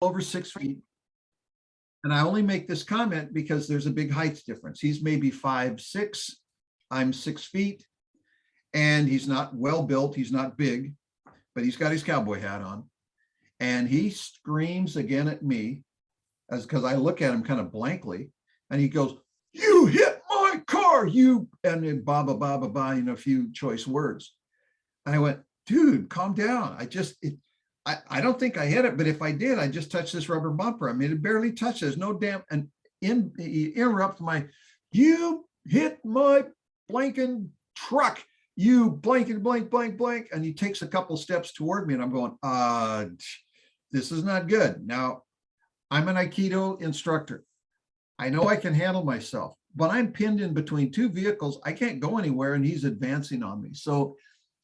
over 6 feet. And I only make this comment because there's a big height difference. He's maybe 5'6", I'm 6 feet, and he's not well built. He's not big, but he's got his cowboy hat on. And he screams again at me, as because I look at him kind of blankly, and he goes, "You hit my car, you," and then ba ba ba ba ba, a few choice words. And I went, "Dude, calm down. I don't think I hit it, but if I did, I just touched this rubber bumper. I mean, it barely touched. There's no damn." And he interrupts "You hit my blanking truck, you blanking blank blank blank," and he takes a couple steps toward me, and I'm going, this is not good. Now, I'm an Aikido instructor. I know I can handle myself, but I'm pinned in between two vehicles. I can't go anywhere, and he's advancing on me. So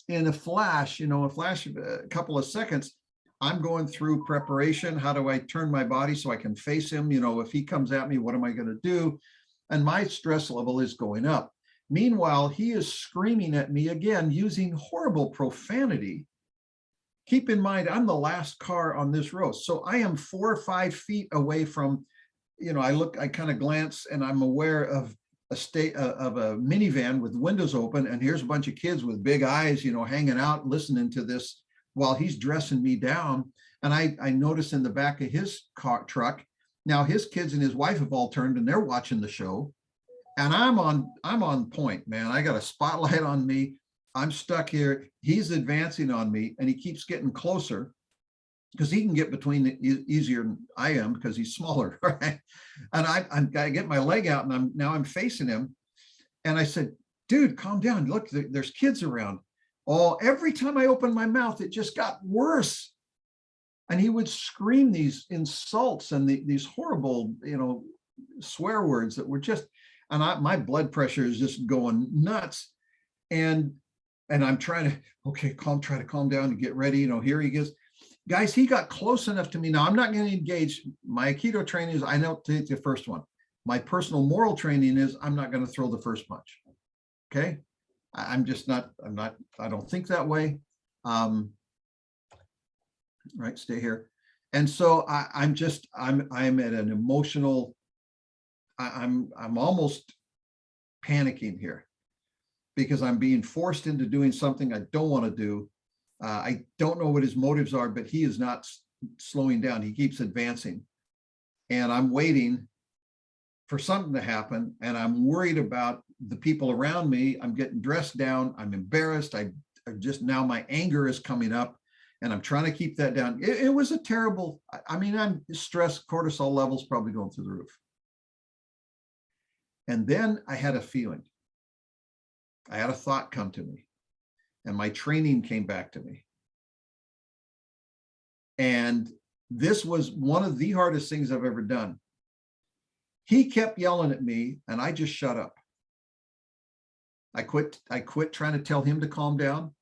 in a flash, a couple of seconds, I'm going through preparation. How do I turn my body so I can face him? If he comes at me, what am I going to do? And my stress level is going up. Meanwhile, he is screaming at me again, using horrible profanity. Keep in mind, I'm the last car on this row. So I am 4 or 5 feet away from, I kind of glance, and I'm aware of a minivan with windows open. And here's a bunch of kids with big eyes, hanging out, listening to this while he's dressing me down. And I notice in the back of his truck, now his kids and his wife have all turned, and they're watching the show. And I'm on point, man. I got a spotlight on me. I'm stuck here. He's advancing on me, and he keeps getting closer because he can get between easier than I am because he's smaller, right? And I get my leg out, and I'm facing him. And I said, "Dude, calm down. Look, there's kids around." Oh, every time I opened my mouth, it just got worse. And he would scream these insults and these horrible, swear words that were just, and my blood pressure is just going nuts. And I'm trying to, try to calm down and get ready. Here he gets, guys, he got close enough to me. Now, I'm not going to engage. My Aikido training is, I don't take the first one. My personal moral training is, I'm not going to throw the first punch. Okay. I don't think that way. Right. Stay here. And so I'm at an emotional, I'm almost panicking here because I'm being forced into doing something I don't want to do. I don't know what his motives are, but he is not slowing down. He keeps advancing, and I'm waiting for something to happen. And I'm worried about the people around me. I'm getting dressed down. I'm embarrassed. Now my anger is coming up, and I'm trying to keep that down. It was a terrible, I'm stressed, cortisol levels probably going through the roof. And then I had a feeling. I had a thought come to me, and my training came back to me. And this was one of the hardest things I've ever done. He kept yelling at me, and I just shut up. I quit trying to tell him to calm down.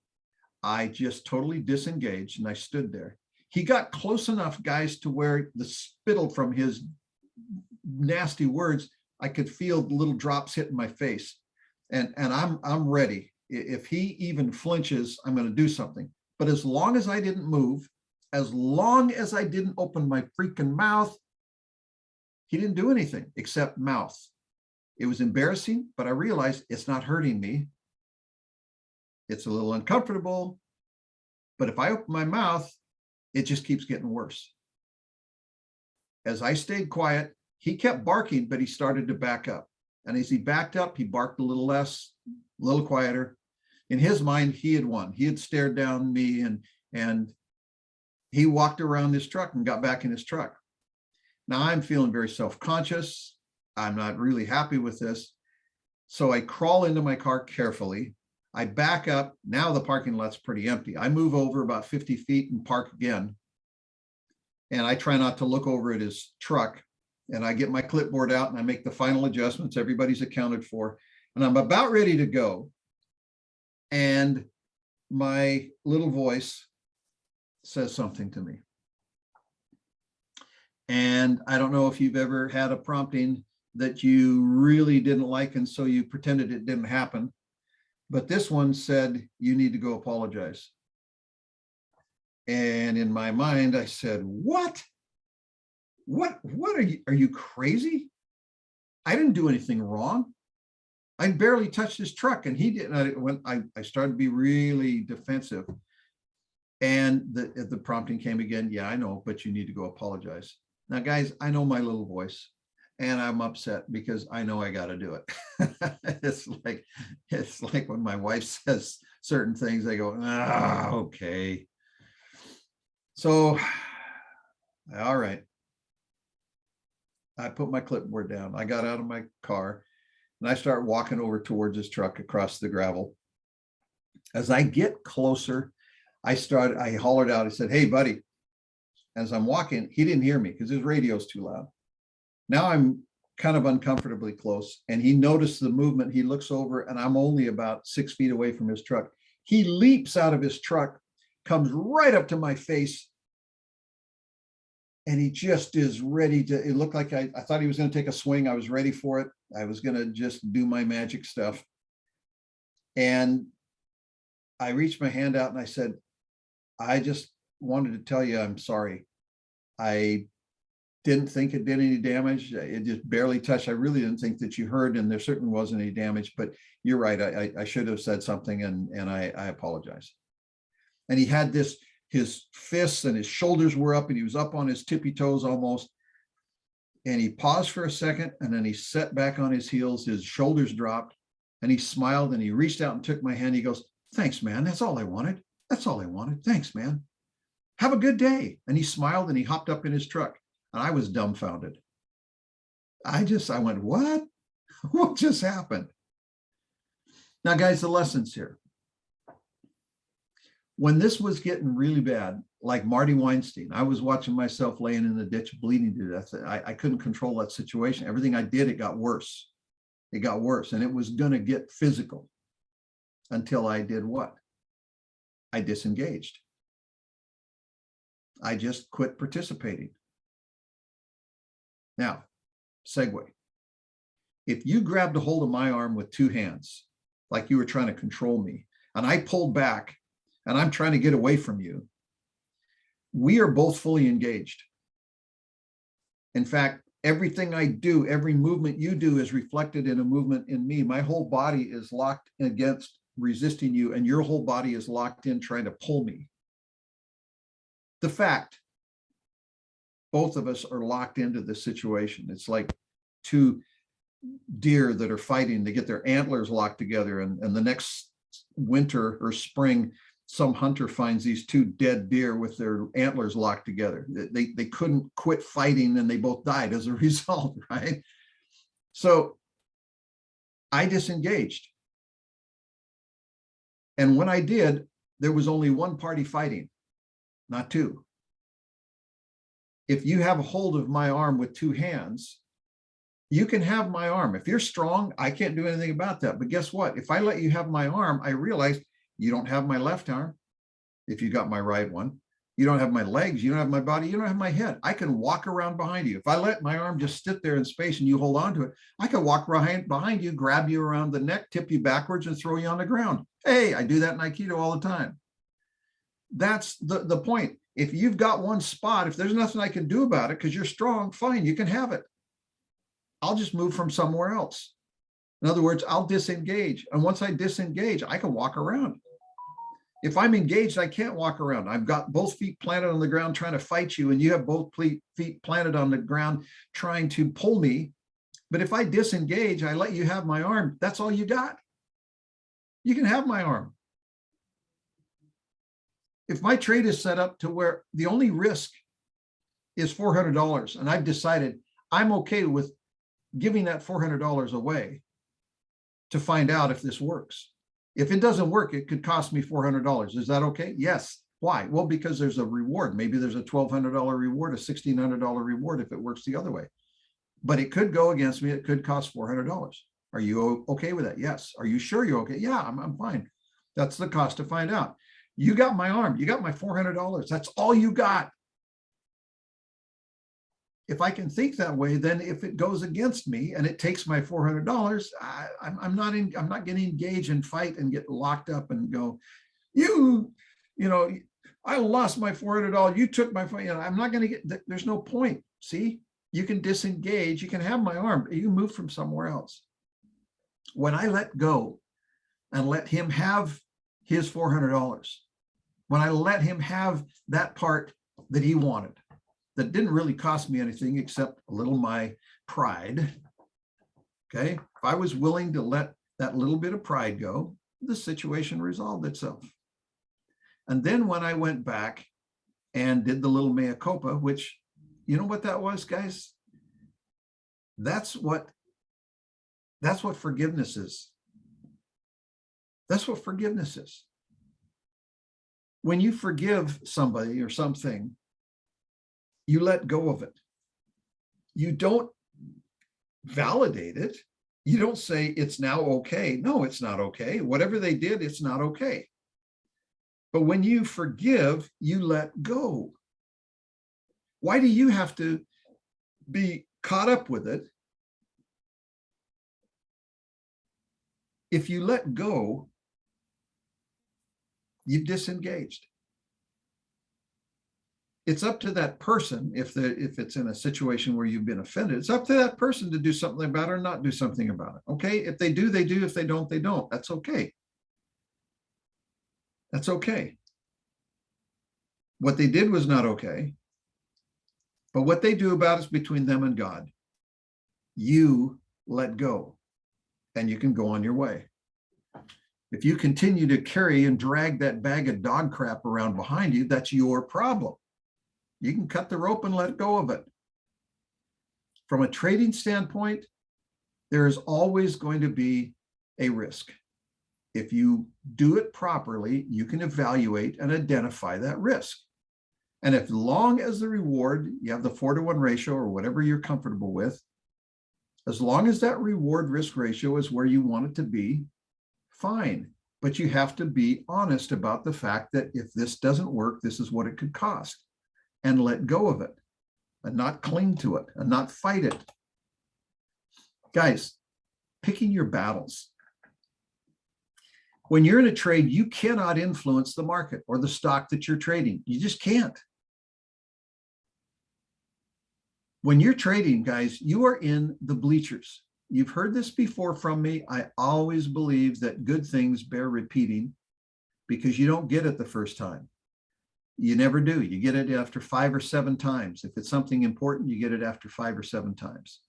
I just totally disengaged, and I stood there. He got close enough, guys, to where the spittle from his nasty words, I could feel the little drops hitting my face. And I'm ready. If he even flinches, I'm going to do something. But as long as I didn't move, as long as I didn't open my freaking mouth, he didn't do anything except mouth. It was embarrassing, but I realized it's not hurting me. It's a little uncomfortable, but if I open my mouth, it just keeps getting worse. As I stayed quiet, he kept barking, but he started to back up. And as he backed up, he barked a little less, a little quieter. In his mind, he had won. He had stared down me, and he walked around his truck and got back in his truck. Now I'm feeling very self-conscious. I'm not really happy with this. So I crawl into my car carefully. I back up. Now the parking lot's pretty empty. I move over about 50 feet and park again. And I try not to look over at his truck. And I get my clipboard out, and I make the final adjustments. Everybody's accounted for. And I'm about ready to go. And my little voice says something to me. And I don't know if you've ever had a prompting that you really didn't like, and so you pretended it didn't happen. But this one said, "You need to go apologize." And in my mind, I said, "What?" What are you crazy? I didn't do anything wrong. I barely touched his truck, and he didn't. I started to be really defensive. And the prompting came again. Yeah, I know, but you need to go apologize. Now, guys, I know my little voice, and I'm upset because I know I got to do it. it's like when my wife says certain things, I go, okay. So, all right. I put my clipboard down. I got out of my car and I start walking over towards his truck across the gravel. As I get closer, I hollered out. I said, "Hey, buddy." As I'm walking, he didn't hear me because his radio's too loud. Now I'm kind of uncomfortably close, and he noticed the movement. He looks over, and I'm only about 6 feet away from his truck. He leaps out of his truck, comes right up to my face, and he just is ready to, it looked like I thought he was going to take a swing. I was ready for it. I was going to just do my magic stuff. And I reached my hand out and I said, "I just wanted to tell you I'm sorry. I didn't think it did any damage. It just barely touched. I really didn't think that you heard, and there certainly wasn't any damage, but you're right. I should have said something, and I apologize." And he had this, his fists and his shoulders were up, and he was up on his tippy toes almost. And he paused for a second, and then he sat back on his heels, his shoulders dropped, and he smiled, and he reached out and took my hand. He goes, "Thanks, man. That's all I wanted. That's all I wanted. Thanks, man. Have a good day." And he smiled, and he hopped up in his truck. And I was dumbfounded. I went, what? What just happened? Now, guys, the lessons here. When this was getting really bad, like Marty Weinstein, I was watching myself laying in the ditch, bleeding to death. I couldn't control that situation. Everything I did, it got worse. It got worse, and it was going to get physical until I did what? I disengaged. I just quit participating. Now, segue. If you grabbed a hold of my arm with two hands, like you were trying to control me, and I pulled back and I'm trying to get away from you, we are both fully engaged. In fact, everything I do, every movement you do is reflected in a movement in me. My whole body is locked against resisting you, and your whole body is locked in trying to pull me. The fact, both of us are locked into this situation. It's like two deer that are fighting to get their antlers locked together, and the next winter or spring, some hunter finds these two dead deer with their antlers locked together. They couldn't quit fighting, and they both died as a result, right? So I disengaged. And when I did, there was only one party fighting, not two. If you have a hold of my arm with two hands, you can have my arm. If you're strong, I can't do anything about that. But guess what? If I let you have my arm, I realize you don't have my left arm. If you got my right one, you don't have my legs, you don't have my body, you don't have my head. I can walk around behind you. If I let my arm just sit there in space and you hold on to it, I can walk behind you, grab you around the neck, tip you backwards, and throw you on the ground. Hey, I do that in Aikido all the time. That's the point. If you've got one spot, if there's nothing I can do about it because you're strong, fine, you can have it. I'll just move from somewhere else. In other words, I'll disengage. And once I disengage, I can walk around. If I'm engaged, I can't walk around. I've got both feet planted on the ground trying to fight you, and you have both feet planted on the ground trying to pull me. But if I disengage, I let you have my arm. That's all you got. You can have my arm. If my trade is set up to where the only risk is $400, and I've decided I'm okay with giving that $400 away to find out if this works. If it doesn't work, it could cost me $400. Is that okay? Yes. Why? Well, because there's a reward. Maybe there's a $1,200 reward, a $1,600 reward if it works the other way. But it could go against me. It could cost $400. Are you okay with that? Yes. Are you sure you're okay? Yeah, I'm fine. That's the cost to find out. You got my arm. You got my $400. That's all you got. If I can think that way, then if it goes against me and it takes my $400, I'm not going to engage and fight and get locked up and go, you know, I lost my $400. You took my, I'm not going to get. There's no point. See, you can disengage. You can have my arm. You can move from somewhere else. When I let go and let him have his $400, when I let him have that part that he wanted, that didn't really cost me anything except a little my pride. Okay. If I was willing to let that little bit of pride go, the situation resolved itself. And then when I went back and did the little mea culpa, which, you know what that was, guys? That's what forgiveness is. That's what forgiveness is. When you forgive somebody or something, you let go of it. You don't validate it. You don't say it's now okay. No, it's not okay. Whatever they did, it's not okay. But when you forgive, you let go. Why do you have to be caught up with it? If you let go, you've disengaged. It's up to that person, if it's in a situation where you've been offended, it's up to that person to do something about it or not do something about it. Okay. If they do, they do. If they don't, they don't. That's okay. That's okay. What they did was not okay. But what they do about it is between them and God. You let go and you can go on your way. If you continue to carry and drag that bag of dog crap around behind you, that's your problem. You can cut the rope and let go of it. From a trading standpoint, there is always going to be a risk. If you do it properly, you can evaluate and identify that risk. And if long as the reward, you have the 4-to-1 ratio or whatever you're comfortable with, as long as that reward risk ratio is where you want it to be, fine. But you have to be honest about the fact that if this doesn't work, this is what it could cost. And let go of it and not cling to it and not fight it. Guys, picking your battles. When you're in a trade, you cannot influence the market or the stock that you're trading. You just can't. When you're trading, guys, you are in the bleachers. You've heard this before from me. I always believe that good things bear repeating because you don't get it the first time. You never do. You get it after 5 or 7 times. If it's something important, you get it after 5 or 7 times.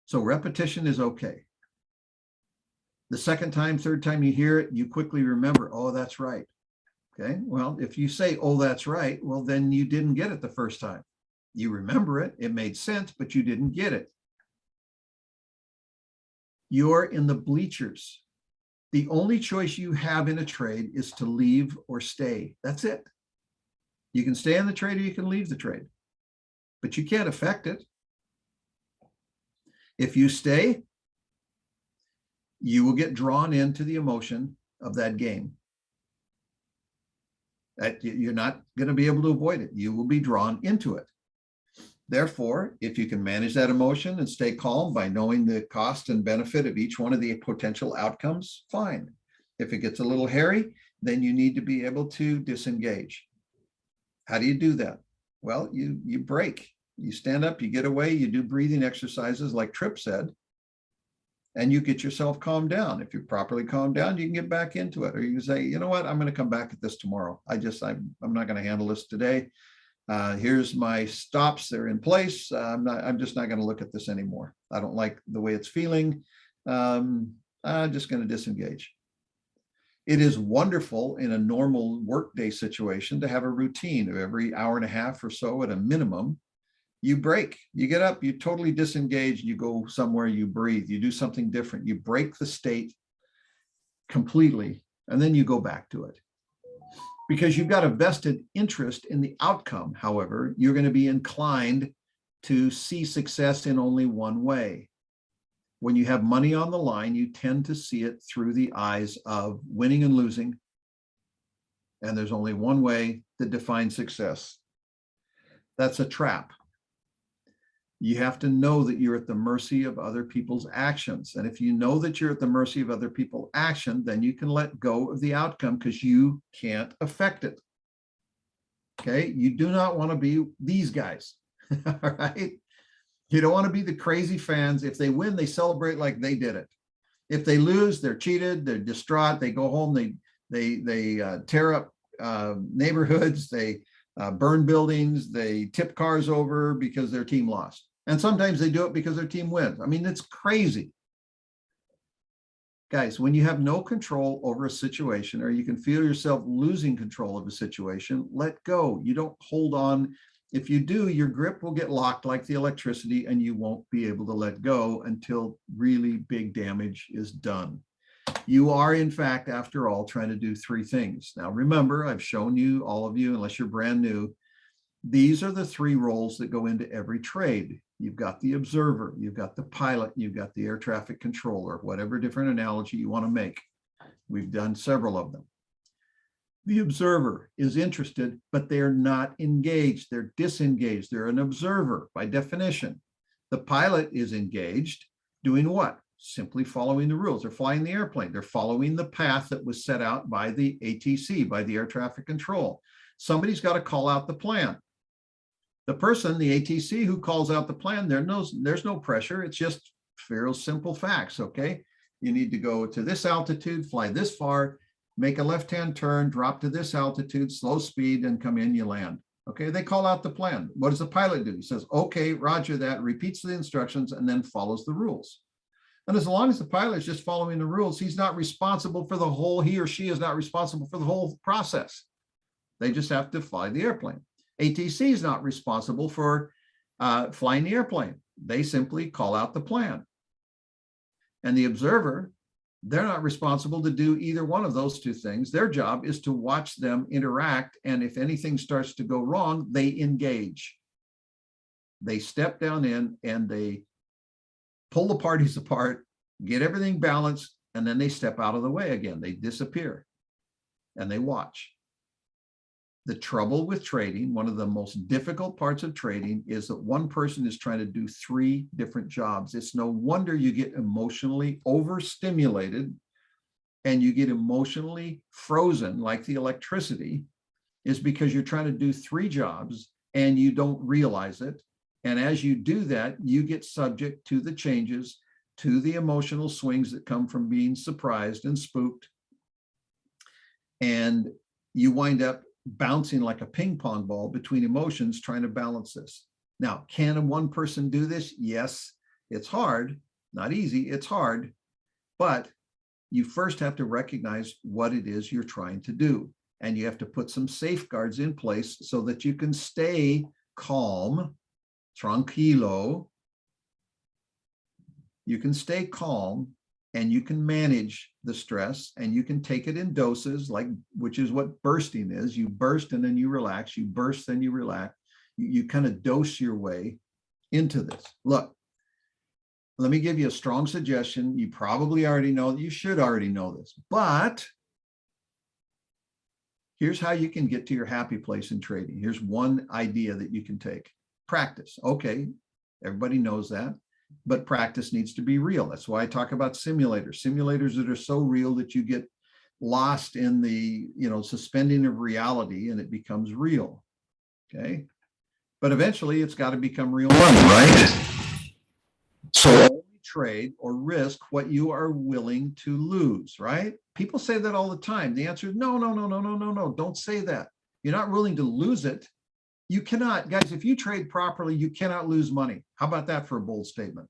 So repetition is okay. The second time, third time you hear it, you quickly remember, oh, that's right. Okay. Well, if you say, oh, that's right, well, then you didn't get it the first time. You remember it. It made sense, but you didn't get it. You're in the bleachers. The only choice you have in a trade is to leave or stay. That's it. You can stay in the trade or you can leave the trade, but you can't affect it. If you stay, you will get drawn into the emotion of that game. You're not going to be able to avoid it. You will be drawn into it. Therefore, if you can manage that emotion and stay calm by knowing the cost and benefit of each one of the potential outcomes, fine. If it gets a little hairy, then you need to be able to disengage. How do you do that? Well, you break. You stand up, you get away, you do breathing exercises like Tripp said, and you get yourself calmed down. If you're properly calmed down, you can get back into it. Or you can say, you know what, I'm going to come back at this tomorrow. I'm not going to handle this today. Here's my stops. They're in place. I'm just not going to look at this anymore. I don't like the way it's feeling. I'm just going to disengage. It is wonderful in a normal workday situation to have a routine of every hour and a half or so at a minimum. You break, you get up, you totally disengage, you go somewhere, you breathe, you do something different. You break the state completely, and then you go back to it. Because you've got a vested interest in the outcome. However, you're going to be inclined to see success in only one way. When you have money on the line, you tend to see it through the eyes of winning and losing. And there's only one way to define success. That's a trap. You have to know that you're at the mercy of other people's actions. And if you know that you're at the mercy of other people's action, then you can let go of the outcome because you can't affect it. Okay? You do not want to be these guys. All right. You don't want to be the crazy fans. If they win, they celebrate like they did it. If they lose, they're cheated, they're distraught, they go home, they tear up neighborhoods, they burn buildings, they tip cars over because their team lost. And sometimes they do it because their team wins. I mean, it's crazy. Guys, when you have no control over a situation, or you can feel yourself losing control of a situation, let go. You don't hold on. If you do, your grip will get locked like the electricity, and you won't be able to let go until really big damage is done. You are, in fact, after all, trying to do three things. Now, remember, I've shown you, all of you, unless you're brand new, these are the three roles that go into every trade. You've got the observer, you've got the pilot, you've got the air traffic controller, whatever different analogy you want to make. We've done several of them. The observer is interested, but they're not engaged. They're disengaged. They're an observer by definition. The pilot is engaged, doing what? Simply following the rules. They're flying the airplane. They're following the path that was set out by the ATC, by the air traffic control. Somebody's got to call out the plan. The person, the ATC, who calls out the plan, there's no pressure. It's just fairly simple facts, okay? You need to go to this altitude, fly this far, make a left-hand turn, drop to this altitude, slow speed, and come in, you land. Okay, they call out the plan. What does the pilot do? He says, okay, roger that, repeats the instructions, and then follows the rules. And as long as the pilot is just following the rules, he's not responsible for the whole, he or she is not responsible for the whole process. They just have to fly the airplane. ATC is not responsible for flying the airplane. They simply call out the plan. And the observer, they're not responsible to do either one of those two things. Their job is to watch them interact. And if anything starts to go wrong, they engage. They step down in and they pull the parties apart, get everything balanced, and then they step out of the way again. They disappear and they watch. The trouble with trading, one of the most difficult parts of trading, is that one person is trying to do three different jobs. It's no wonder you get emotionally overstimulated and you get emotionally frozen like the electricity, is because you're trying to do three jobs and you don't realize it. And as you do that, you get subject to the changes, to the emotional swings that come from being surprised and spooked. And you wind up bouncing like a ping pong ball between emotions, trying to balance this. Now, can one person do this? Yes, it's hard, not easy, it's hard, but you first have to recognize what it is you're trying to do. And you have to put some safeguards in place so that you can stay calm, tranquilo. You can stay calm and you can manage the stress, and you can take it in doses, like, which is what bursting is. You burst and then you relax, you burst, then you relax. You kind of dose your way into this. Look, let me give you a strong suggestion. You probably already know, you should already know this, but here's how you can get to your happy place in trading. Here's one idea that you can take. Practice. Okay, everybody knows that. But practice needs to be real. That's why I talk about simulators. Simulators that are so real that you get lost in the, suspending of reality and it becomes real. Okay. But eventually it's got to become real money, right? So only trade or risk what you are willing to lose, right? People say that all the time. The answer is no, no, no, no, no, no, no. Don't say that. You're not willing to lose it. You cannot, guys, if you trade properly, you cannot lose money. How about that for a bold statement?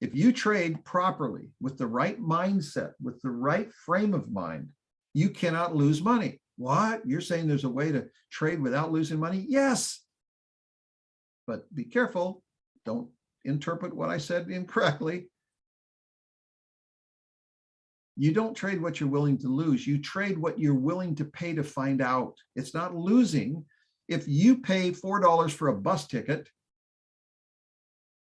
If you trade properly with the right mindset, with the right frame of mind, you cannot lose money. What? You're saying there's a way to trade without losing money? Yes. But be careful. Don't interpret what I said incorrectly. You don't trade what you're willing to lose. You trade what you're willing to pay to find out. It's not losing. If you pay $4 for a bus ticket,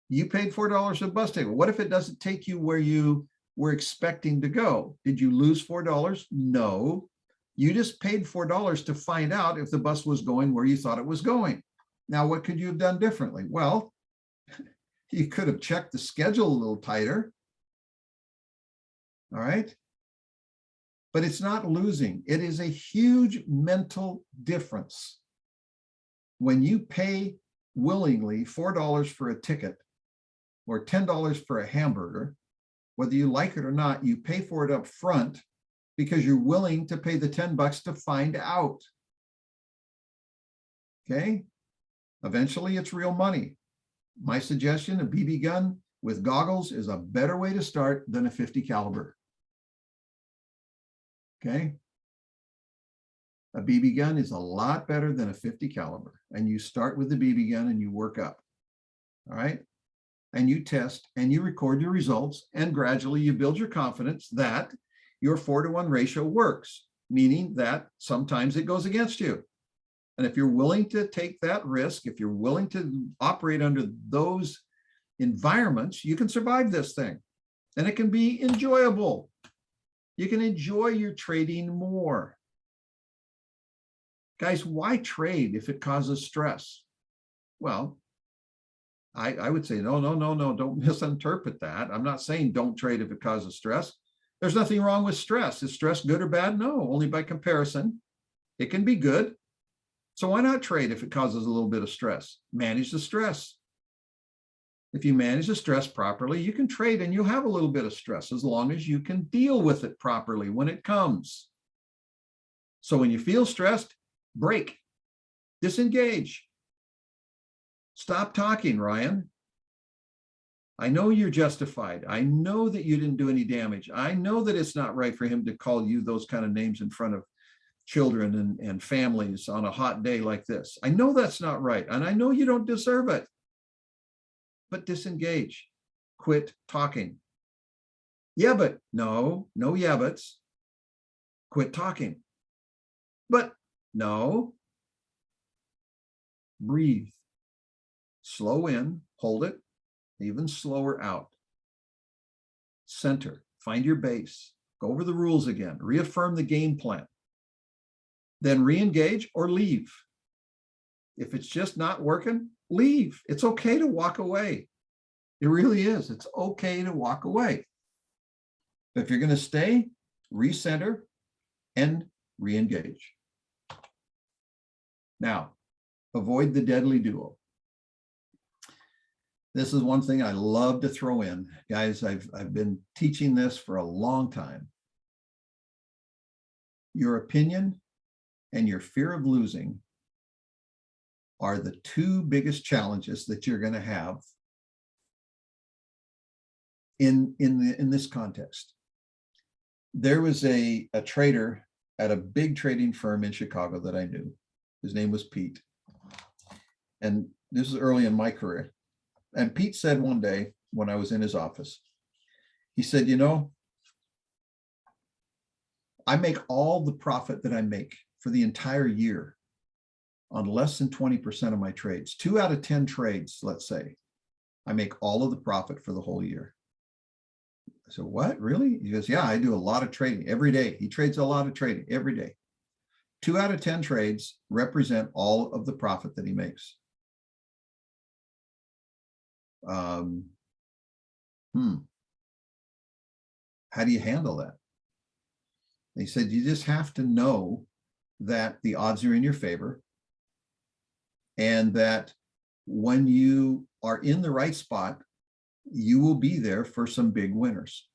you paid $4 a bus ticket. What if it doesn't take you where you were expecting to go? Did you lose $4? No. You just paid $4 to find out if the bus was going where you thought it was going. Now, what could you have done differently? Well, you could have checked the schedule a little tighter. All right. But it's not losing. It is a huge mental difference when you pay willingly $4 for a ticket or $10 for a hamburger, whether you like it or not, you pay for it up front because you're willing to pay the $10 to find out. Okay? Eventually, it's real money. My suggestion, a BB gun with goggles is a better way to start than a 50 caliber. Okay? A BB gun is a lot better than a 50 caliber. And you start with the BB gun and you work up. All right? And you test and you record your results, and gradually you build your confidence that your 4-to-1 ratio works, meaning that sometimes it goes against you. And if you're willing to take that risk, if you're willing to operate under those environments, you can survive this thing. And it can be enjoyable. You can enjoy your trading more. Guys, why trade if it causes stress? Well, I would say, no, don't misinterpret that. I'm not saying don't trade if it causes stress. There's nothing wrong with stress. Is stress good or bad? No, only by comparison. It can be good. So why not trade if it causes a little bit of stress? Manage the stress. If you manage the stress properly, you can trade and you'll have a little bit of stress as long as you can deal with it properly when it comes. So when you feel stressed, break, disengage. Stop talking, Ryan. I know you're justified. I know that you didn't do any damage. I know that it's not right for him to call you those kind of names in front of children and families on a hot day like this. I know that's not right. And I know you don't deserve it. But disengage. Quit talking. Yeah, but no yeah buts. Quit talking. But no. Breathe. Slow in, hold it, even slower out. Center, find your base, go over the rules again, reaffirm the game plan. Then re-engage or leave. If it's just not working, leave. It's okay to walk away. It really is. It's okay to walk away. But if you're going to stay, recenter and re-engage. Now, avoid the deadly duo. This is one thing I love to throw in. Guys, I've been teaching this for a long time. Your opinion and your fear of losing are the two biggest challenges that you're going to have in this context. There was a trader at a big trading firm in Chicago that I knew. His name was Pete. And this is early in my career. And Pete said one day when I was in his office, he said, you know, I make all the profit that I make for the entire year on less than 20% of my trades. 2 out of 10 trades, let's say, I make all of the profit for the whole year. I said, what, really? He goes, yeah, I do a lot of trading every day. He trades a lot of trading every day. 2 out of 10 trades represent all of the profit that he makes. How do you handle that? He said, you just have to know that the odds are in your favor and that when you are in the right spot, you will be there for some big winners.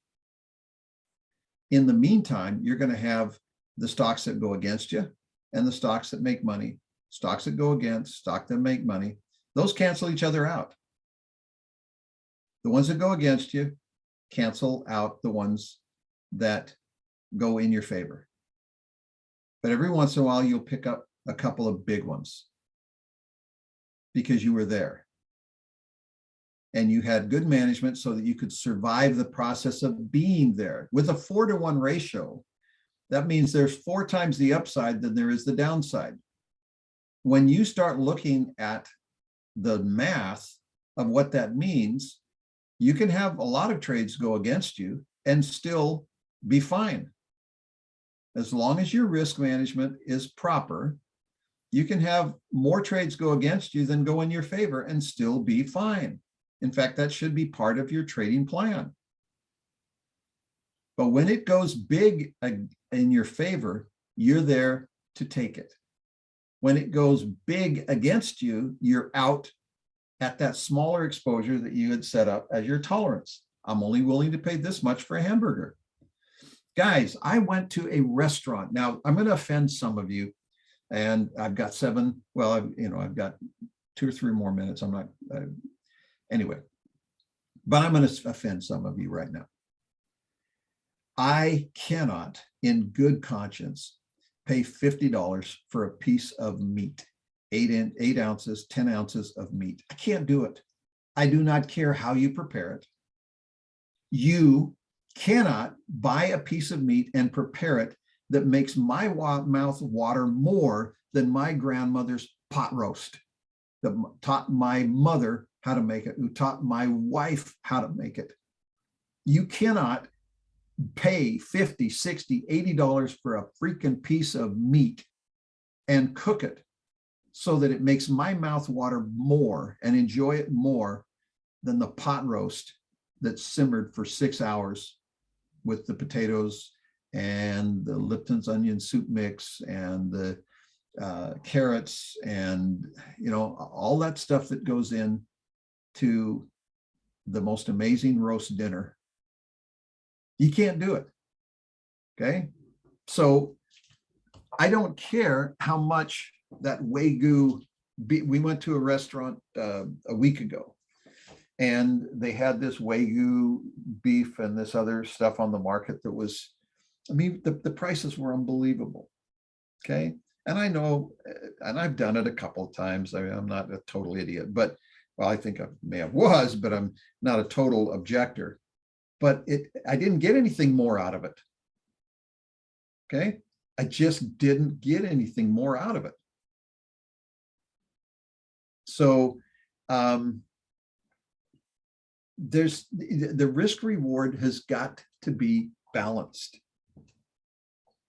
In the meantime, you're going to have the stocks that go against you and the stocks that make money. Stocks that go against, stock that make money. Those cancel each other out. The ones that go against you cancel out the ones that go in your favor. But every once in a while, you'll pick up a couple of big ones because you were there. And you had good management so that you could survive the process of being there. With a 4-to-1 ratio, that means there's 4 times the upside than there is the downside. When you start looking at the math of what that means, you can have a lot of trades go against you and still be fine. As long as your risk management is proper, you can have more trades go against you than go in your favor and still be fine. In fact, that should be part of your trading plan. But when it goes big in your favor, you're there to take it. When it goes big against you, you're out at that smaller exposure that you had set up as your tolerance. I'm only willing to pay this much for a hamburger. Guys, I went to a restaurant. Now, I'm going to offend some of you, and I've got I've got 2 or 3 more minutes. I'm not, anyway, but I'm going to offend some of you right now. I cannot, in good conscience, pay $50 for a piece of meat, 8 ounces, 10 ounces of meat. I can't do it. I do not care how you prepare it. You cannot buy a piece of meat and prepare it that makes my mouth water more than my grandmother's pot roast that taught my mother how to make it, who taught my wife how to make it. You cannot pay $50, $60, $80 for a freaking piece of meat and cook it so that it makes my mouth water more and enjoy it more than the pot roast that simmered for 6 hours with the potatoes and the Lipton's onion soup mix and the carrots and, all that stuff that goes in to the most amazing roast dinner. You can't do it. Okay. So I don't care how much that Wagyu beef. We went to a restaurant a week ago, and they had this Wagyu beef and this other stuff on the market that was, the prices were unbelievable. Okay. And I know, and I've done it a couple of times. I'm not a total idiot, but I think I may have was, but I'm not a total objector. But I didn't get anything more out of it. Okay. I just didn't get anything more out of it. So there's the risk reward has got to be balanced.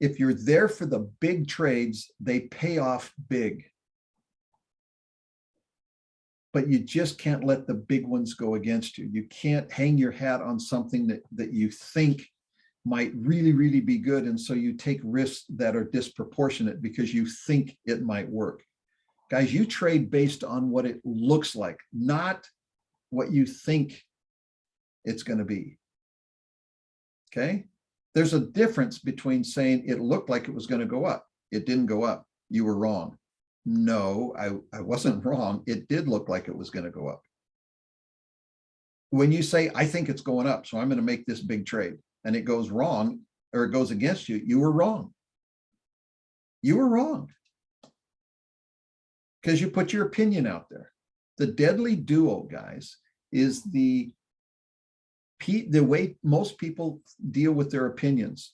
If you're there for the big trades, they pay off big. But you just can't let the big ones go against you. You can't hang your hat on something that you think might really, really be good. And so you take risks that are disproportionate because you think it might work. Guys, you trade based on what it looks like, not what you think it's going to be. Okay? There's a difference between saying it looked like it was going to go up. It didn't go up. You were wrong. No, I wasn't wrong. It did look like it was going to go up. When you say, I think it's going up, so I'm going to make this big trade, and it goes wrong or it goes against you, you were wrong. You were wrong. Because you put your opinion out there. The deadly duo, guys, is the way most people deal with their opinions.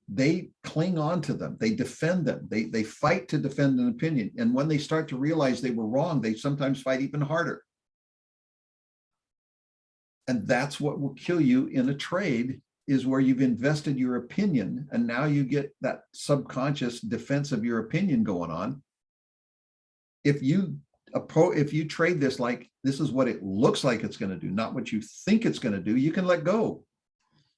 They cling on to them. They defend them. They fight to defend an opinion. And when they start to realize they were wrong, they sometimes fight even harder. And that's what will kill you in a trade, is where you've invested your opinion and now you get that subconscious defense of your opinion going on. If you trade this like this is what it looks like it's going to do, not what you think it's going to do, you can let go.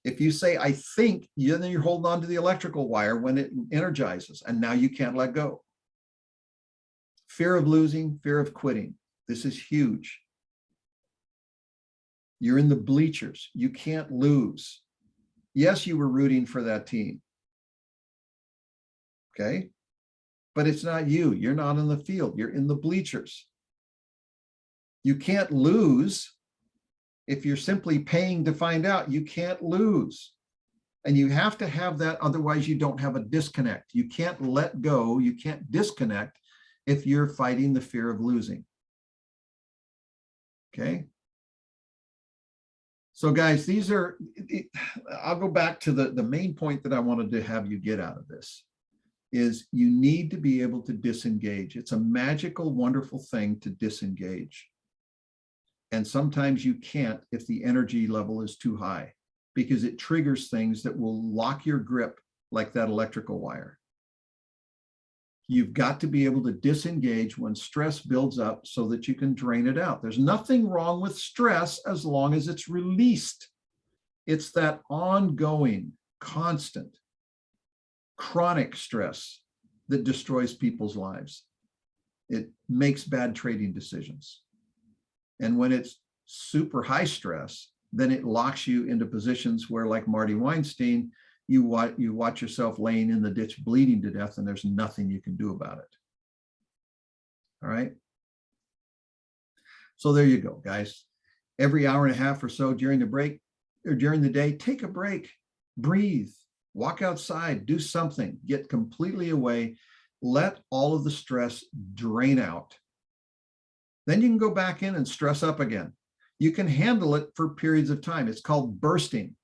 If you say, I think, then you're holding on to the electrical wire when it energizes, and now you can't let go. Fear of losing, fear of quitting. This is huge. You're in the bleachers. You can't lose. Yes, you were rooting for that team. Okay? But it's not you. You're not in the field. You're in the bleachers. You can't lose. If you're simply paying to find out, you can't lose. And you have to have that, otherwise you don't have a disconnect. You can't let go, you can't disconnect if you're fighting the fear of losing. Okay? So guys, I'll go back to the main point that I wanted to have you get out of this, is you need to be able to disengage. It's a magical, wonderful thing to disengage. And sometimes you can't if the energy level is too high, because it triggers things that will lock your grip like that electrical wire. You've got to be able to disengage when stress builds up so that you can drain it out. There's nothing wrong with stress as long as it's released. It's that ongoing, constant, chronic stress that destroys people's lives. It makes bad trading decisions. And when it's super high stress, then it locks you into positions where, like Marty Weinstein, you watch yourself laying in the ditch bleeding to death, and there's nothing you can do about it. All right. So there you go, guys. Every hour and a half or so during the break or during the day, take a break, breathe, walk outside, do something, get completely away, let all of the stress drain out. Then you can go back in and stress up again. You can handle it for periods of time. It's called bursting.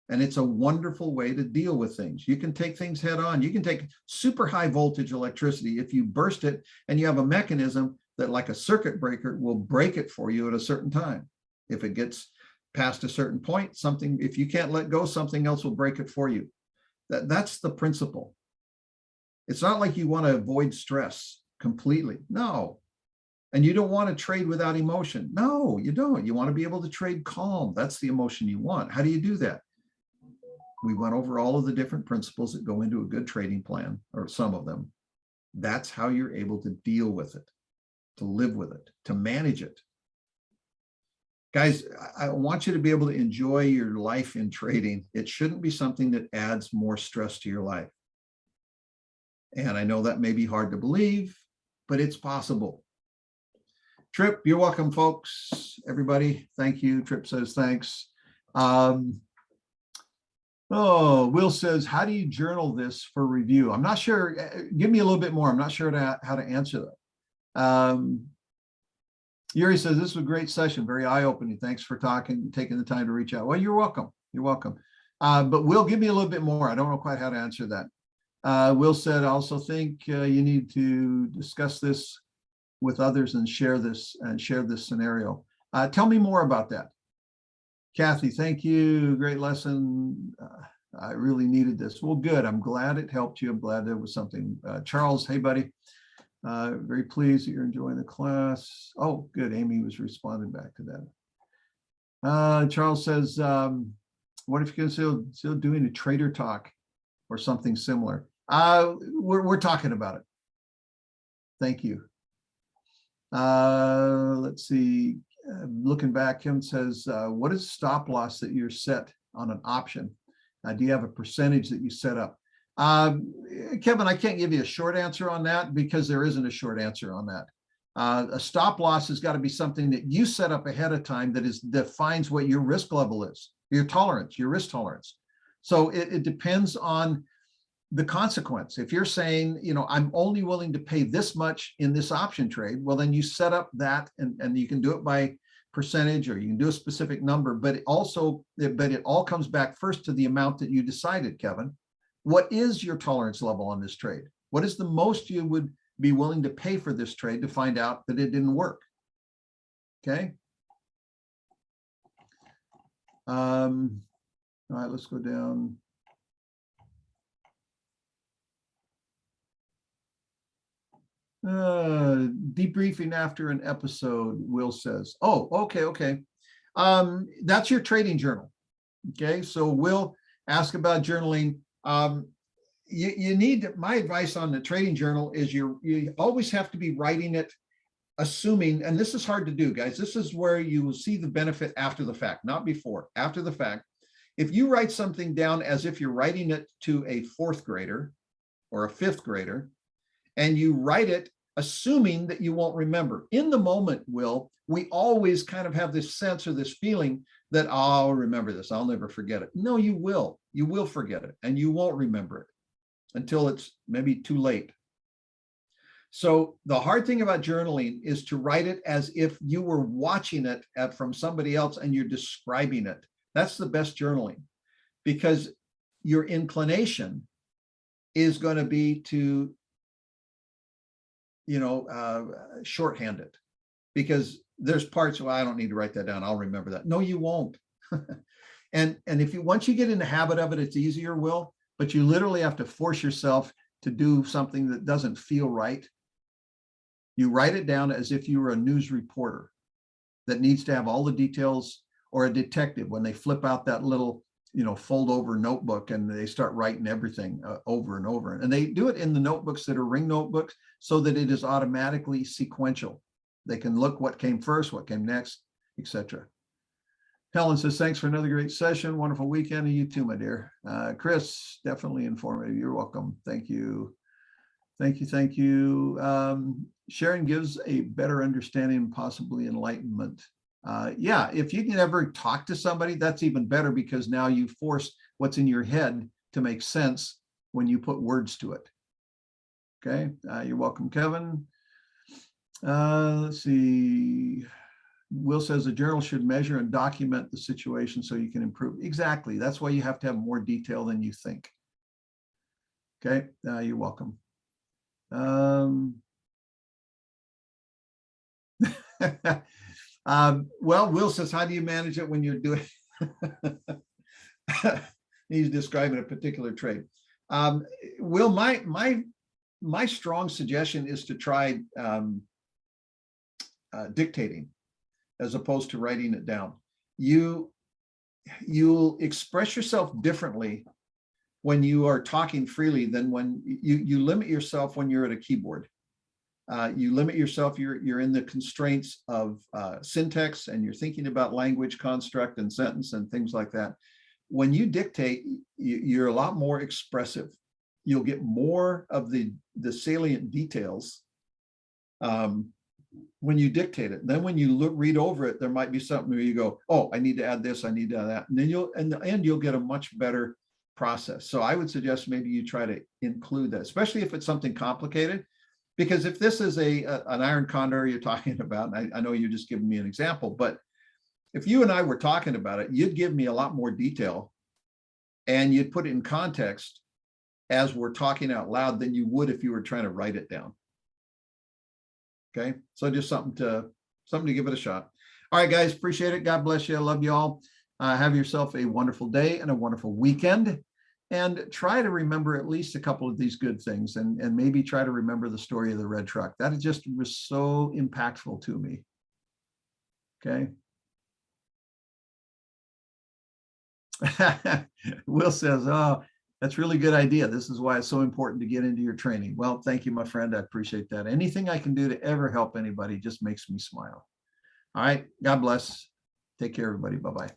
And it's a wonderful way to deal with things. You can take things head on. You can take super high voltage electricity. If you burst it and you have a mechanism that, like a circuit breaker, will break it for you at a certain time. If it gets past a certain point, something, if you can't let go, something else will break it for you. That's the principle. It's not like you want to avoid stress completely. No. And you don't want to trade without emotion. No, you don't. You want to be able to trade calm. That's the emotion you want. How do you do that? We went over all of the different principles that go into a good trading plan, or some of them. That's how you're able to deal with it, to live with it, to manage it. Guys, I want you to be able to enjoy your life in trading. It shouldn't be something that adds more stress to your life. And I know that may be hard to believe, but it's possible. Trip, you're welcome, folks. Everybody, thank you. Trip says thanks. Will says, how do you journal this for review? I'm not sure. Give me a little bit more. I'm not sure how to answer that. Yuri says, this was a great session, very eye-opening. Thanks for taking the time to reach out. Well, you're welcome. You're welcome. But Will, give me a little bit more. I don't know quite how to answer that. Will said, I also think you need to discuss this with others and share this scenario. Tell me more about that. Kathy, thank you. Great lesson. I really needed this. Well, good. I'm glad it helped you. I'm glad there was something. Charles, hey, buddy. Very pleased that you're enjoying the class. Oh, good. Amy was responding back to that. Charles says, what if you're still doing a trader talk or something similar? We're talking about it. Thank you. Let's see. Looking back, Kim says, what is stop loss that you're set on an option? Do you have a percentage that you set up? Kevin, I can't give you a short answer on that because there isn't a short answer on that. A stop loss has got to be something that you set up ahead of time that defines what your risk level is, your tolerance, your risk tolerance. So it depends on the consequence. If you're saying, I'm only willing to pay this much in this option trade, well, then you set up that and you can do it by percentage or you can do a specific number, but it all comes back first to the amount that you decided, Kevin. What is your tolerance level on this trade? What is the most you would be willing to pay for this trade to find out that it didn't work? Okay. All right, let's go down. Debriefing after an episode, Will says. Oh, okay. That's your trading journal. Okay, so Will ask about journaling. You need, my advice on the trading journal is you always have to be writing it, assuming, and this is hard to do, guys. This is where you will see the benefit after the fact, not before, after the fact. If you write something down as if you're writing it to a fourth grader or a fifth grader, and you write it assuming that you won't remember. In the moment, Will, we always kind of have this sense or this feeling that, oh, I'll remember this, I'll never forget it. No, you will. You will forget it, and you won't remember it until it's maybe too late. So the hard thing about journaling is to write it as if you were watching it from somebody else and you're describing it. That's the best journaling, because your inclination is going to be to shorthand it, because there's parts, well, I don't need to write that down, I'll remember that. No, you won't. and if once you get in the habit of it, it's easier, Will, but you literally have to force yourself to do something that doesn't feel right. You write it down as if you were a news reporter that needs to have all the details, or a detective when they flip out that little fold over notebook and they start writing everything over and over. And they do it in the notebooks that are ring notebooks so that it is automatically sequential. They can look what came first, what came next, etc. Helen says, thanks for another great session. Wonderful weekend. And you too, my dear. Chris, definitely informative. You're welcome. Thank you. Thank you. Thank you. Sharon gives a better understanding, possibly enlightenment. Yeah, if you can ever talk to somebody, that's even better, because now you force what's in your head to make sense when you put words to it. Okay, you're welcome, Kevin. Let's see. Will says the journal should measure and document the situation so you can improve. Exactly. That's why you have to have more detail than you think. Okay, you're welcome. Well, Will says, how do you manage it when you're doing? He's describing a particular trade. Will, my strong suggestion is to try dictating as opposed to writing it down. You'll express yourself differently when you are talking freely than when you limit yourself when you're at a keyboard. You limit yourself, you're in the constraints of syntax, and you're thinking about language construct and sentence and things like that. When you dictate, you're a lot more expressive. You'll get more of the salient details when you dictate it. Then when you read over it, there might be something where you go, oh, I need to add this, I need to add that. And then in the end, you'll get a much better process. So I would suggest maybe you try to include that, especially if it's something complicated. Because if this is an iron condor you're talking about, and I know you're just giving me an example, but if you and I were talking about it, you'd give me a lot more detail and you'd put it in context as we're talking out loud than you would if you were trying to write it down. Okay, so just something to give it a shot. All right, guys, appreciate it. God bless you. I love you all. Have yourself a wonderful day and a wonderful weekend. And try to remember at least a couple of these good things, and maybe try to remember the story of the red truck. That just was so impactful to me. Okay. Will says, oh, that's a really good idea. This is why it's so important to get into your training. Well, thank you, my friend. I appreciate that. Anything I can do to ever help anybody just makes me smile. All right. God bless. Take care, everybody. Bye-bye.